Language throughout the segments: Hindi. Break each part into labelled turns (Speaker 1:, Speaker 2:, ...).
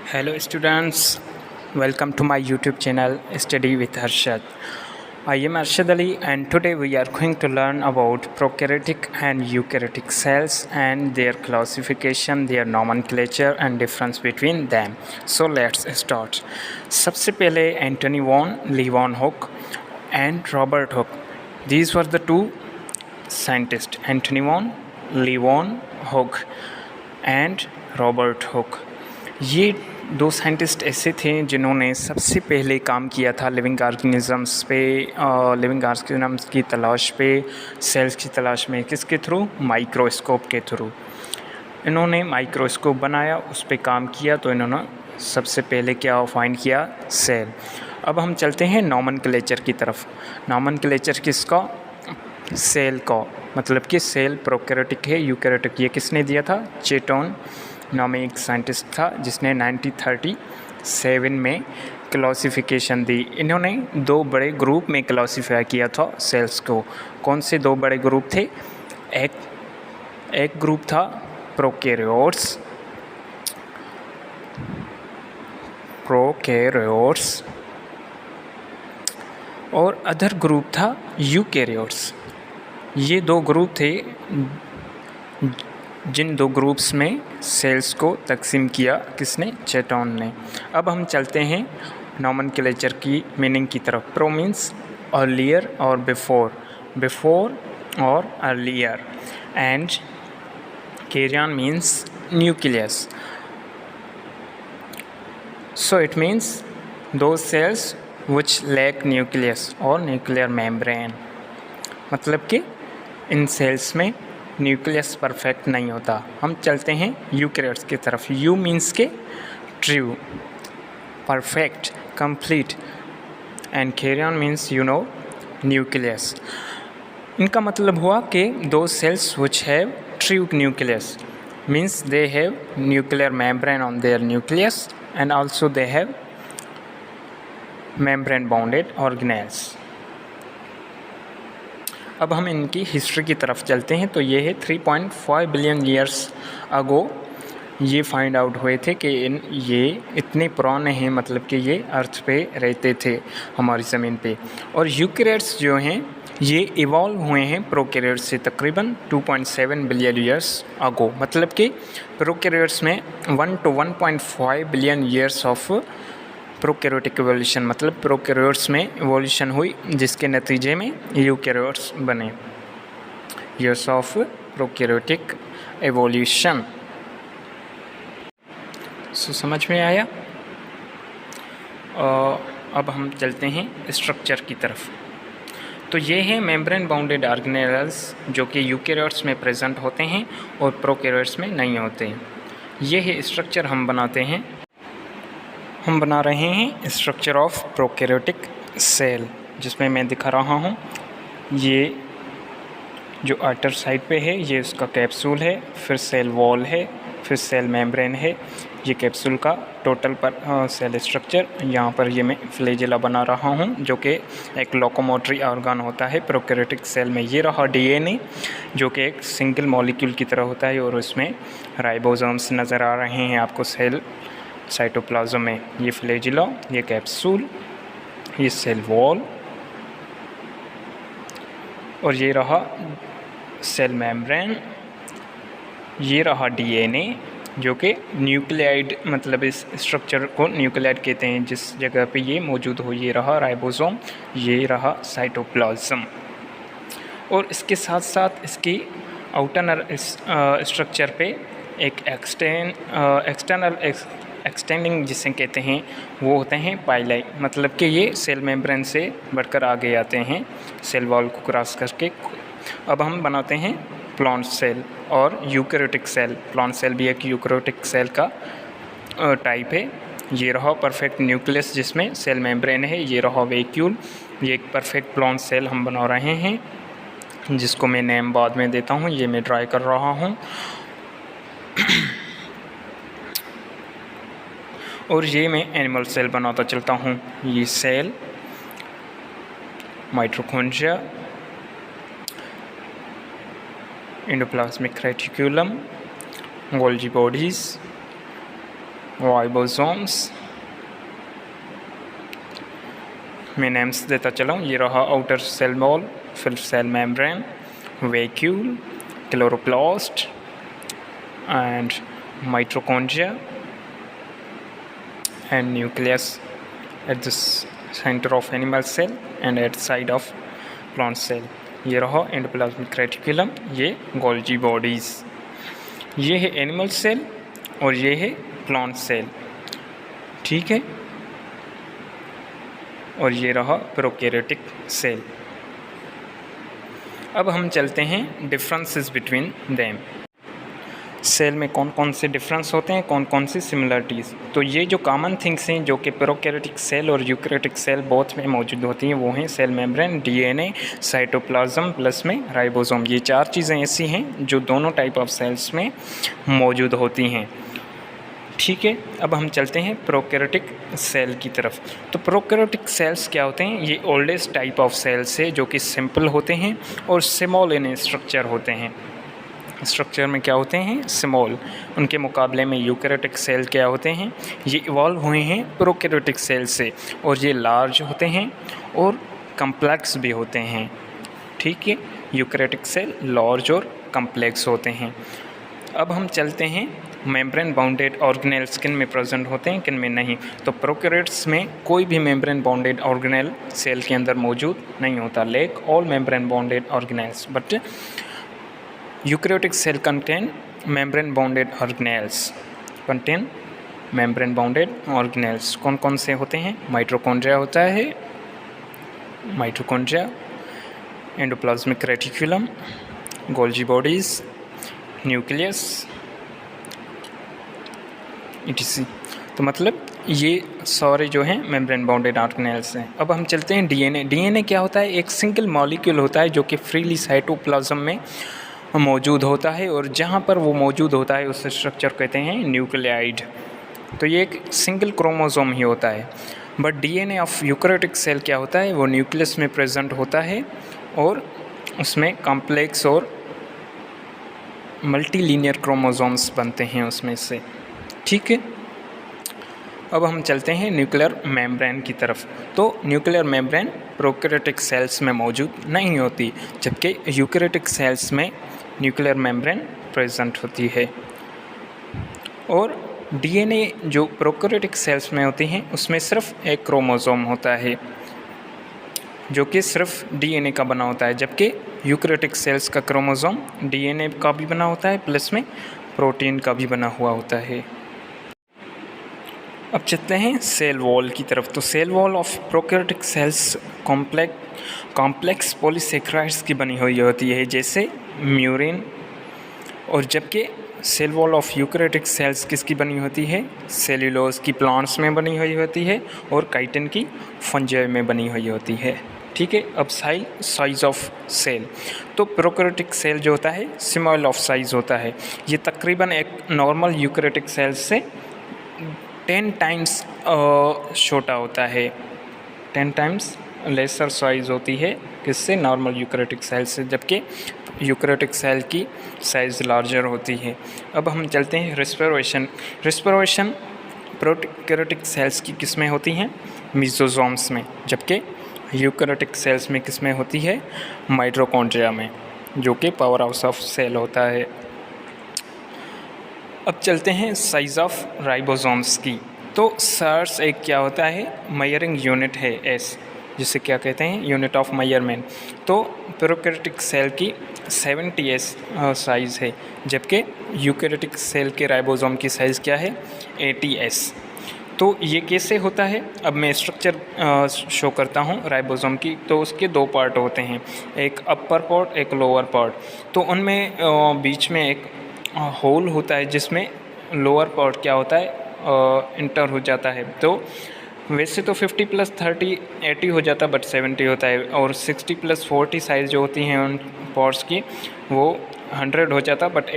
Speaker 1: Hello students, welcome to my YouTube channel Study with Harshad. I am Arshad Ali and today we are going to learn about prokaryotic and eukaryotic cells and their classification, their nomenclature and difference between them. So let's start. सबसे पहले Antony van Leeuwenhoek and Robert Hooke. These were the two scientists, Anthony von Leeuwenhoek and Robert Hooke. ये दो साइंटिस्ट ऐसे थे जिन्होंने सबसे पहले काम किया था लिविंग ऑर्गेनिजम्स पे, लिविंग ऑर्गेनिजम्स की तलाश पे, सेल्स की तलाश में, किसके थ्रू? माइक्रोस्कोप के थ्रू। इन्होंने माइक्रोस्कोप बनाया, उस पे काम किया, तो इन्होंने सबसे पहले क्या फाइंड किया? सेल। अब हम चलते हैं नॉमेनक्लेचर की तरफ। नॉमेनक्लेचर किसका? सेल का, मतलब कि सेल प्रोकैरियोटिक है, यूकैरियोटिक ये किसने दिया था? चेटोन नाम एक साइंटिस्ट था जिसने 1937 में क्लासिफिकेशन दी। इन्होंने दो बड़े ग्रुप में क्लासिफाई किया था सेल्स को। कौन से दो बड़े ग्रुप थे? एक ग्रुप था प्रोकैरियोट्स और अदर ग्रुप था यूकैरियोट्स। ये दो ग्रुप थे जिन दो ग्रुप्स में सेल्स को तकसीम किया किसने? चेटोन ने। अब हम चलते हैं नॉमेनक्लेचर की मीनिंग की तरफ। प्रो मीन्स अर्लियर और बिफोर और earlier, and karyon means nucleus. So it means those cells which lack nucleus और न्यूक्लियर मेम्ब्रेन, मतलब कि इन सेल्स में न्यूक्लियस परफेक्ट नहीं होता। हम चलते हैं यूकैरियोट्स की तरफ। यू मीन्स के true, perfect, complete, and karyon means nucleus. इनका मतलब हुआ कि those cells which have true nucleus means they have nuclear membrane on their nucleus and also they have membrane bounded organelles. अब हम इनकी हिस्ट्री की तरफ चलते हैं। तो ये है 3.5 बिलियन ईयर्स अगो ये फाइंड आउट हुए थे कि ये इतने पुराने हैं, मतलब कि ये अर्थ पे रहते थे, हमारी ज़मीन पे। और यूकैरियोट्स जो हैं ये इवॉल्व हुए हैं प्रोकैरियोट्स से तकरीबन 2.7 बिलियन ईयर्स अगो, मतलब कि प्रोकैरियोट्स में 1 to 1.5 billion years of prokaryotic evolution, मतलब प्रोकैरियोट्स में एवोल्यूशन हुई जिसके नतीजे में यूकैरियोट्स बने। Years of prokaryotic evolution. So समझ में आया? अब हम चलते हैं स्ट्रक्चर की तरफ। तो ये है मेम्ब्रेन बाउंडेड ऑर्गेनेल्स जो कि यूकैरियोट्स में प्रेजेंट होते हैं और प्रोकैरियोट्स में नहीं होते। ये है स्ट्रक्चर हम बनाते हैं। हम बना रहे हैं स्ट्रक्चर ऑफ प्रोकैरियोटिक सेल, जिसमें मैं दिखा रहा हूँ। ये जो आउटर साइड पे है ये उसका कैप्सूल है, फिर सेल वॉल है, फिर सेल मेम्ब्रेन है। ये कैप्सूल का टोटल पर सेल स्ट्रक्चर। यहाँ पर ये मैं फ्लैजेला बना रहा हूँ जो कि एक लोकोमोटरी ऑर्गन होता है प्रोकैरियोटिक सेल में। ये रहा डीएनए जो कि एक सिंगल मॉलिक्यूल की तरह होता है और उसमें राइबोसोम्स नज़र आ रहे हैं आपको सेल साइटोप्लाज्म में। ये फ्लैजिला, ये कैप्सूल, ये सेल वॉल और ये रहा सेल मेम्ब्रेन। ये रहा डीएनए जो कि न्यूक्लियाइड, मतलब इस स्ट्रक्चर को न्यूक्लियाइड कहते हैं जिस जगह पे ये मौजूद हो। ये रहा राइबोसोम, ये रहा साइटोप्लाज्म। और इसके साथ साथ इसकी आउटर स्ट्रक्चर पे एक एक्सटर्नल एक्सटेंडिंग जिसे कहते हैं वो होते हैं पाइलाई, मतलब कि ये सेल मेम्ब्रेन से बढ़कर आगे आते हैं सेल वॉल को क्रॉस करके। अब हम बनाते हैं प्लांट सेल और यूकैरियोटिक सेल। प्लांट सेल भी एक यूकैरियोटिक सेल का टाइप है। ये रहा परफेक्ट न्यूक्लियस जिसमें सेल मेम्ब्रेन है। ये रहा वैक्यूल। ये एक परफेक्ट प्लांट सेल हम बना रहे हैं जिसको मैं नेम बाद में देता हूँ। ये मैं ड्राई कर रहा हूँ। और ये मैं एनिमल सेल बनाता चलता हूँ। ये cell, mitochondria, endoplasmic reticulum, Golgi bodies, ribosomes मैं नेम्स देता चला हूँ। ये रहा आउटर सेल वॉल, फिर cell membrane, vacuole, chloroplast and mitochondria and nucleus at the centre of animal cell and at side of plant cell. ये रहा एंडोप्लाज्मिक रेटिकुलम, ये गोल्जी बॉडीज़। ये है एनिमल सेल और ये है प्लांट सेल, ठीक है। और ये रहा प्रोकैरियोटिक सेल। अब हम चलते हैं डिफरेंसेस बिटवीन देम। सेल में कौन कौन से डिफरेंस होते हैं, कौन कौन सी सिमिलरिटीज़। तो ये जो कॉमन थिंग्स हैं जो कि प्रोकैरियोटिक सेल और यूकैरियोटिक सेल बोथ में मौजूद होती हैं वो हैं cell membrane, DNA, cytoplasm plus में राइबोसोम। ये चार चीज़ें ऐसी हैं जो दोनों टाइप ऑफ सेल्स में मौजूद होती हैं, ठीक है। अब हम चलते हैं प्रोकैरियोटिक सेल की तरफ। तो प्रोकैरियोटिक सेल्स क्या होते हैं, ये ओल्डेस्ट टाइप ऑफ सेल्स है जो कि सिंपल होते हैं और स्मॉल इन स्ट्रक्चर होते हैं। स्ट्रक्चर में क्या होते हैं, स्मॉल। उनके मुकाबले में यूकैरियोटिक सेल क्या होते हैं, ये इवॉल्व हुए हैं प्रोकैरियोटिक सेल से और ये लार्ज होते हैं और कम्प्लेक्स भी होते हैं, ठीक है। यूकैरियोटिक सेल लार्ज और कम्प्लेक्स होते हैं। अब हम चलते हैं मेम्ब्रेन बाउंडेड ऑर्गेनेल किन में प्रेजेंट होते हैं, किन में नहीं। तो प्रोकैरियोट्स में कोई भी मेम्ब्रेन बाउंडेड ऑर्गेनेल सेल के अंदर मौजूद नहीं होता, lack all membrane bounded organelles, but eukaryotic cell contain membrane bounded organelles, contain membrane bounded organelles. कौन कौन से होते हैं, माइटोकॉन्ड्रिया होता है, mitochondria, endoplasmic reticulum, Golgi bodies, nucleus, etc। तो मतलब ये सारे जो हैं मेम्ब्रेन बाउंडेड ऑर्गेनेल्स हैं। अब हम चलते हैं डीएनए। डीएनए क्या होता है, एक सिंगल मॉलिक्यूल होता है जो कि फ्रीली साइटोप्लाज्म में मौजूद होता है और जहाँ पर वो मौजूद होता है उस स्ट्रक्चर कहते हैं न्यूक्लियाइड। तो ये एक सिंगल क्रोमोसोम ही होता है। But DNA of eukaryotic cell क्या होता है, वो न्यूक्लियस में प्रेजेंट होता है और उसमें कॉम्प्लेक्स और मल्टीलीनियर क्रोमोसोम्स बनते हैं उसमें से, ठीक है। अब हम चलते हैं न्यूक्लियर मेम्ब्रेन की तरफ। तो न्यूक्लियर मेम्ब्रेन प्रोकैरियोटिक सेल्स में मौजूद नहीं होती, जबकि यूकैरियोटिक सेल्स में न्यूक्लियर मेम्ब्रेन प्रेजेंट होती है। और डीएनए जो प्रोकैरियोटिक सेल्स में होती हैं उसमें सिर्फ एक क्रोमोसोम होता है जो कि सिर्फ डीएनए का बना होता है, जबकि यूकैरियोटिक सेल्स का क्रोमोसोम डीएनए का भी बना होता है प्लस में प्रोटीन का भी बना हुआ होता है। अब चलते हैं सेल वॉल की तरफ। तो cell wall of prokaryotic cells complex polysaccharides की बनी हुई होती है, जैसे म्यूरिन। और जबकि cell wall of eukaryotic cells किसकी बनी होती है, सेल्यूलोज की प्लांट्स में बनी हुई होती है और काइटिन की फंजाई में बनी हुई होती है, ठीक है। अब साइज़ ऑफ सेल। तो प्रोकैरियोटिक सेल जो होता है स्मॉल ऑफ साइज़ होता है। ये तकरीबन एक नॉर्मल यूकैरियोटिक सेल से 10 टाइम्स छोटा होता है, 10 टाइम्स लेसर साइज़ होती है किससे, नॉर्मल यूकैरियोटिक सेल से, जबकि यूकैरियोटिक सेल की साइज़ लार्जर होती है। अब हम चलते हैं रेस्पिरेशन प्रोकैरियोटिक सेल्स की किस्में होती हैं, मेसोसोम्स में, जबकि यूकैरियोटिक सेल्स में किस्में होती है माइटोकॉन्ड्रिया में, जो कि पावर हाउस ऑफ सेल होता है। अब चलते हैं साइज़ ऑफ राइबोसोम्स की। तो सर्स एक क्या होता है, मेजरिंग यूनिट है, एस, जिसे क्या कहते हैं, यूनिट ऑफ मेजरमेंट। तो प्रोकैरियोटिक सेल की 70 एस साइज़ है, जबकि यूकैरियोटिक सेल के राइबोसोम की साइज़ क्या है, 80 एस। तो ये कैसे होता है, अब मैं स्ट्रक्चर शो करता हूँ राइबोसोम की। तो उसके दो पार्ट होते हैं, एक अपर पार्ट, एक लोअर पार्ट। तो उनमें बीच में एक होल होता है जिसमें लोअर पार्ट क्या होता है, इंटर हो जाता है। तो वैसे तो 50 + 30 80 हो जाता, बट 70 होता है। और 60 + 40 साइज़ जो होती हैं उन पार्ट्स की, वो 100 हो जाता, बट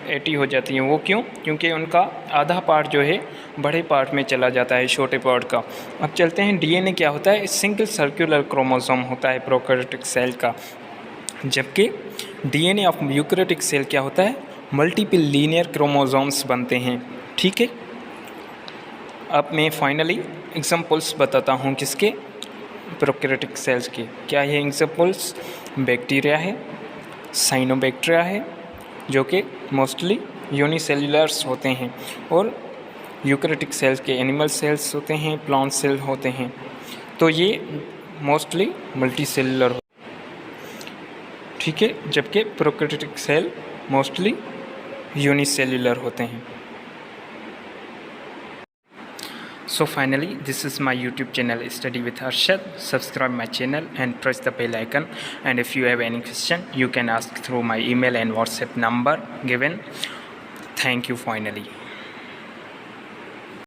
Speaker 1: 80 हो जाती हैं। वो क्यों, क्योंकि उनका आधा पार्ट जो है बड़े पार्ट में चला जाता है छोटे पार्ट का। अब चलते हैं डीएनए क्या होता है, सिंगल सर्कुलर क्रोमोसोम होता है प्रोकैरियोटिक सेल का, जबकि डीएनए ऑफ यूकैरियोटिक सेल क्या होता है, मल्टीपल लीनियर क्रोमोसोम्स बनते हैं, ठीक है। अब मैं फाइनली एग्जांपल्स बताता हूँ किसके, प्रोकैरियोटिक सेल्स के। क्या ये एग्जांपल्स? बैक्टीरिया है, साइनोबैक्टीरिया है जो कि मोस्टली यूनिसेल्युलर्स होते हैं, और यूकैरियोटिक सेल्स के एनिमल सेल्स होते हैं, प्लांट सेल होते हैं, तो ये मोस्टली मल्टीसेल्युलर, ठीक है, जबकि प्रोकैरियोटिक सेल मोस्टली यूनिसेल्युलर होते हैं। So finally, this is my YouTube channel Study with Arshad. Subscribe my channel and press the bell icon. And if you have any question, you can ask through my email and WhatsApp number given. Thank you finally.